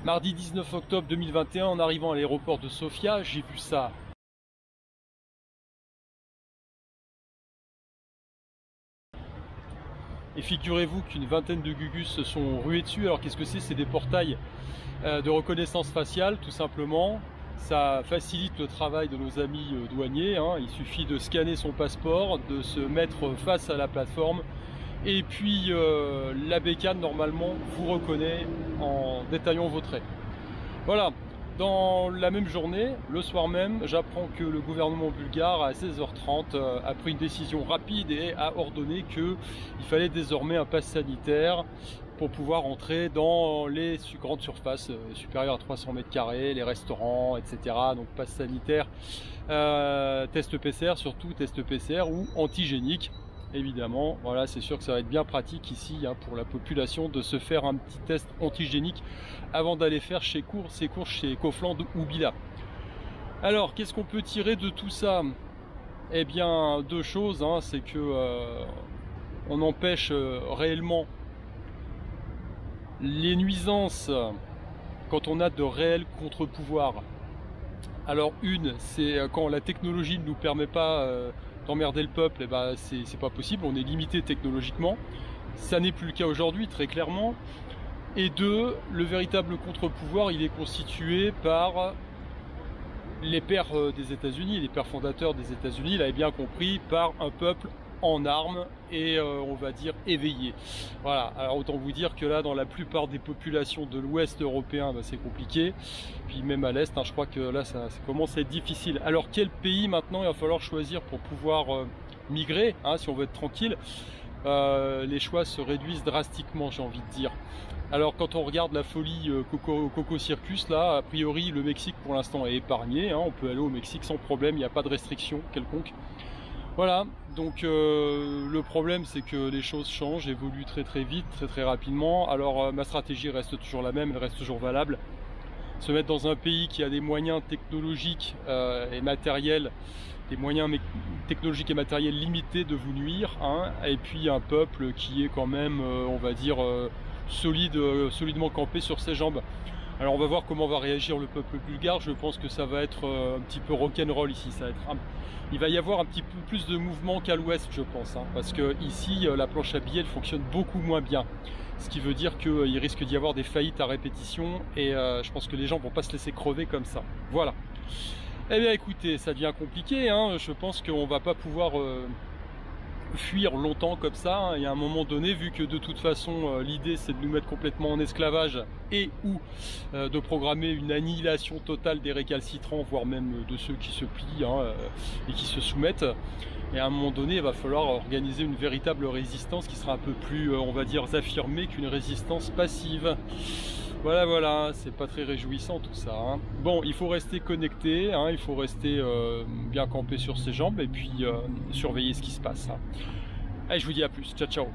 Mardi 19 octobre 2021, en arrivant à l'aéroport de Sofia, j'ai vu ça. Et figurez-vous qu'une vingtaine de Gugus se sont rués dessus. Alors qu'est-ce que c'est? C'est des portails de reconnaissance faciale, tout simplement. Ça facilite le travail de nos amis douaniers, hein. Il suffit de scanner son passeport, de se mettre face à la plateforme. Et puis la bécane normalement vous reconnaît en détaillant vos traits. Voilà, dans la même journée, le soir même, j'apprends que le gouvernement bulgare à 16h30 a pris une décision rapide et a ordonné qu'il fallait désormais un pass sanitaire pour pouvoir entrer dans les grandes surfaces supérieures à 300 mètres carrés, les restaurants, etc. Donc pass sanitaire, test PCR, surtout test PCR ou antigénique. Évidemment, voilà, c'est sûr que ça va être bien pratique ici hein, pour la population de se faire un petit test antigénique avant d'aller faire ses courses chez Kaufland ou Billa. Alors, qu'est-ce qu'on peut tirer de tout ça? Eh bien, deux choses, hein, c'est que on empêche réellement les nuisances quand on a de réels contre-pouvoirs. Alors une, c'est quand la technologie ne nous permet pas d'emmerder le peuple, et ben c'est pas possible, on est limité technologiquement. Ça n'est plus le cas aujourd'hui, très clairement. Et deux, le véritable contre-pouvoir, il est constitué par les pères des États-Unis, les pères fondateurs des États-Unis, il avait bien compris, par un peuple en armes et on va dire éveillé. Voilà, alors autant vous dire que là dans la plupart des populations de l'ouest européen c'est compliqué, puis même à l'est hein, je crois que là ça commence à être difficile. Alors quel pays maintenant il va falloir choisir pour pouvoir migrer hein, si on veut être tranquille? Les choix se réduisent drastiquement, j'ai envie de dire. Alors quand on regarde la folie Coco Circus là, a priori le Mexique pour l'instant est épargné hein, on peut aller au Mexique sans problème, il n'y a pas de restriction quelconque. Voilà, donc le problème c'est que les choses changent, évoluent très vite, très rapidement. Alors ma stratégie reste toujours la même, elle reste toujours valable. Se mettre dans un pays qui a des moyens technologiques et matériels, des moyens technologiques et matériels limités de vous nuire, hein, et puis un peuple qui est quand même, on va dire, solidement campé sur ses jambes. Alors on va voir comment va réagir le peuple bulgare. Je pense que ça va être un petit peu rock'n'roll ici. Ça va être il va y avoir un petit peu plus de mouvement qu'à l'ouest, je pense, hein, parce que ici la planche à billets elle fonctionne beaucoup moins bien. Ce qui veut dire qu'il risque d'y avoir des faillites à répétition et je pense que les gens vont pas se laisser crever comme ça. Voilà. Eh bien écoutez, ça devient compliqué, hein. Je pense qu'on va pas pouvoir fuir longtemps comme ça, hein. Il y a un moment donné, vu que de toute façon l'idée c'est de nous mettre complètement en esclavage et ou de programmer une annihilation totale des récalcitrants, voire même de ceux qui se plient hein, et qui se soumettent. Et à un moment donné il va falloir organiser une véritable résistance qui sera un peu plus on va dire affirmée qu'une résistance passive. Voilà, c'est pas très réjouissant tout ça, hein. Bon, il faut rester connecté, hein, il faut rester bien campé sur ses jambes et puis surveiller ce qui se passe, hein. Allez, je vous dis à plus, ciao ciao.